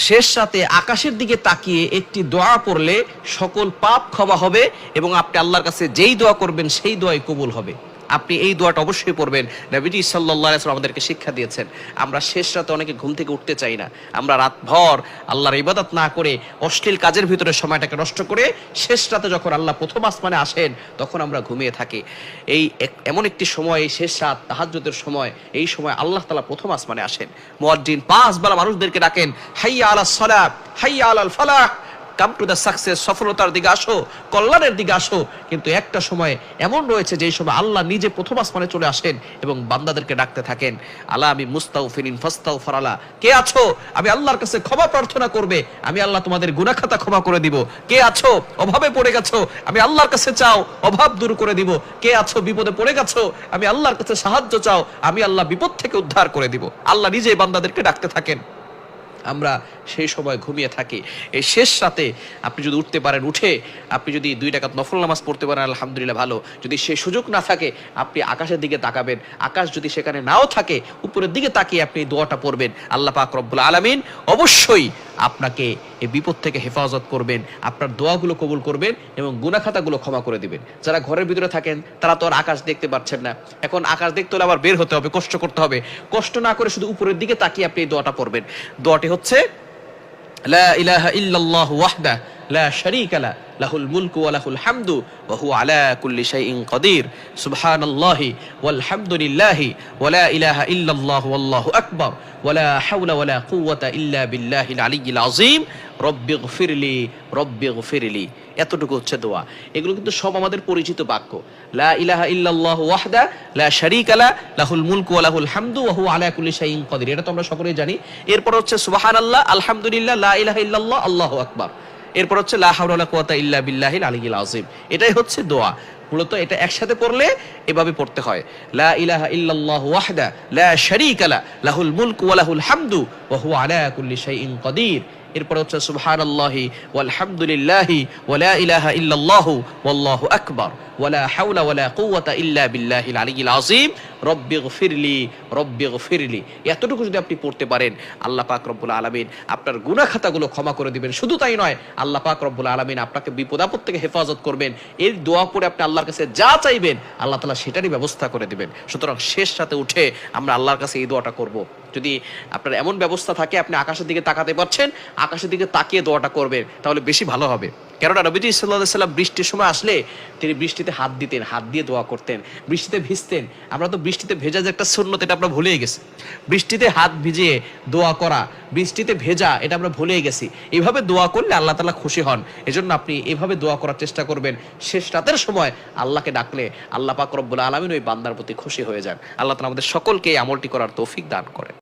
শেষ রাতে আকাশের দিকে তাকিয়ে একটি দোয়া পড়লে সকল পাপ ক্ষমা হবে এবং আপনি আল্লাহর কাছে যেই দোয়া করবেন সেই দোয়াই কবুল হবে। আপনি এই দোয়াটা অবশ্যই পড়বেন। নবীজি সাল্লাল্লাহু আলাইহি ওয়াসাল্লাম আমাদেরকে শিক্ষা দিয়েছেন। আমরা শেষ রাতে অনেকে ঘুম থেকে উঠতে চাই না, আমরা রাতভর আল্লাহর ইবাদত না করে অশ্লীল কাজের ভিতরে সময়টাকে নষ্ট করে শেষ রাতে যখন আল্লাহ প্রথম আসমানে আসেন তখন আমরা ঘুমিয়ে থাকি। এমন একটি সময়, এই শেষ রাত তাহাজ্জুদের সময়, এই সময় আল্লাহ তাআলা প্রথম আসমানে আসেন। মুয়াজ্জিন 5 বেলা মানুষদেরকে ডাকেন, হাইয়া আলাস সালাত, হাইয়া আলাল ফালাহ, কাম টু দ্য সাকসেস, সফলতার দিকে আসো, কল্যাণের দিকে আসো। কিন্তু একটা সময় এমন রয়েছে যে সময় আল্লাহ নিজে প্রথম আসমানে চলে আসেন এবং বান্দাদেরকে ডাকতে থাকেন, আলা আমি মুস্তাগফিরিন ফাস্তাগফিরালা, কে আছো আমি আল্লাহর কাছে ক্ষমা প্রার্থনা করবে, আমি আল্লাহ তোমাদের গুনাহ খাতা ক্ষমা করে দিব। কে আছো অভাবে পড়ে গেছো, আমি আল্লাহর কাছে চাও, অভাব দূর করে দিব। কে আছো বিপদে পড়ে গেছো, আমি আল্লাহর কাছে সাহায্য চাও, আমি আল্লাহ বিপদ থেকে উদ্ধার করে দিব। আল্লাহ নিজেই বান্দাদেরকে ডাকতে থাকেন। আমরা সেই সময় ঘুমিয়ে থাকি। এই শেষ রাতে আপনি যদি উঠতে পারেন, উঠে আপনি যদি 2 রাকাত নফল নামাজ পড়তে পারেন আলহামদুলিল্লাহ ভালো। যদি সেই সুযোগ না থাকে আপনি আকাশের দিকে তাকাবেন, আকাশ যদি সেখানে নাও থাকে উপরের দিকে তাকিয়ে আপনি এই দোয়াটা পড়বেন। আল্লাহ পাক রব্বুল আলামিন অবশ্যই আপনাকে এই বিপদ থেকে হেফাজত করবেন, আপনার দোয়াগুলো কবুল করবেন এবং গুনাহ খাতাগুলো ক্ষমা করে দিবেন। যারা ঘরের ভিতরে থাকেন তারা তো আর আকাশ দেখতে পাচ্ছেন না, এখন আকাশ দেখতে হলে আবার বের হতে হবে, কষ্ট করতে হবে। কষ্ট না করে শুধু উপরের দিকে তাকিয়ে আপনি এই দোয়াটা পড়বেন। দোয়াটি হচ্ছে লা ইলাহা ইল্লাল্লাহু ওয়াহদাহু লা শারীকা লাহু লাহুল মুলকু ওয়া লাহুল হামদু ওয়া হুয়া আলা কুল্লি শাইইন কাদির সুবহানাল্লাহি ওয়াল হামদুলিল্লাহি ওয়া লা ইলাহা ইল্লাল্লাহু ওয়াল্লাহু আকবার ওয়া লা হাওলা ওয়া লা কুওয়াতা ইল্লা বিল্লাহিল আলিয়্যিল আযীম রব্বিগফিরলি রব্বিগফিরলি। এতটুকু হচ্ছে দোয়া। এগুলো কিন্তু সব আমাদের পরিচিত বাক্য। লা ইলাহা ইল্লাল্লাহু ওয়াহদাহু লা শারীকা লাহু লাহুল মুলকু ওয়া লাহুল হামদু ওয়া হুয়া আলা কুল্লি শাইইন কাদির, এটা তো আমরা সকলেই জানি। এরপর হচ্ছে সুবহানাল্লাহ, আলহামদুলিল্লাহ, লা ইলাহা ইল্লাল্লাহ, আল্লাহু আকবার। এরপর হচ্ছে লা হাওলা ওয়া লা কুওয়াতা ইল্লা বিল্লাহিল আলিয়্যিল আযীম। এটাই হচ্ছে দোয়া। মূলত এটা একসাথে পড়লে এভাবে পড়তে হয়, লা ইলাহা ইল্লাল্লাহু ওয়াহদাহু লা শারীকা লাহু লাহুল মুলকু ওয়া লাহুল হামদু ওয়া হুয়া আলা কুল্লি শাইইন কাদির। এরপর হচ্ছে সুবহানাল্লাহি ওয়াল হামদুলিল্লাহি ওয়া লা ইলাহা ইল্লাল্লাহু ওয়াল্লাহু আকবার ওয়া লা হাওলা ওয়া লা কুওয়াতা ইল্লা বিল্লাহিল আলিয়্যিল আযীম রব্বিগফিরলি রব্বিগফিরলি। এতটুকু যদি আপনি পড়তে পারেন আল্লাহ পাক রব্বুল আলামিন আপনার গুনাহ খাতাগুলো ক্ষমা করে দিবেন। শুধু তাই নয়, আল্লাহ পাক রব্বুল আলামিন আপনাকে বিপদ আপদ থেকে হেফাজত করবেন। এই দোয়া পড়ে আপনি আল্লাহর কাছে যা চাইবেন আল্লাহ তাআলা সেটারই ব্যবস্থা করে দিবেন। সুতরাং শেষ রাতে উঠে আমরা আল্লাহর কাছে এই দোয়াটা করব। যদি আপনার এমন ব্যবস্থা থাকে আপনি আকাশের দিকে তাকাতে পারছেন, আকাশের দিকে তাকিয়ে দোয়াটা করবেন, তাহলে বেশি ভালো হবে। কেননা নবীজি সাল্লাল্লাহু আলাইহি সাল্লাম বৃষ্টির সময় আসলে তিনি বৃষ্টিতে হাত দিতেন, হাত দিয়ে দোয়া করতেন, বৃষ্টিতে ভিজতেন। আমরা তো বৃষ্টিতে ভেজা যে একটা সুন্নত এটা আমরা ভুলেই গেছি। বৃষ্টিতে হাত ভিজিয়ে দোয়া করা, বৃষ্টিতে ভেজা, এটা আমরা ভুলেই গেছি। এইভাবে দোয়া করলে আল্লাহ তাআলা খুশি হন। এজন্য আপনি এভাবে দোয়া করার চেষ্টা করবেন। শেষ রাতের সময় আল্লাহকে ডাকলে আল্লাহ পাক রব্বুল আলামিন ওই বান্দার প্রতি খুশি হয়ে যান। আল্লাহ তাআলা আমাদের সকলকে এই আমলটি করার তৌফিক দান করেন।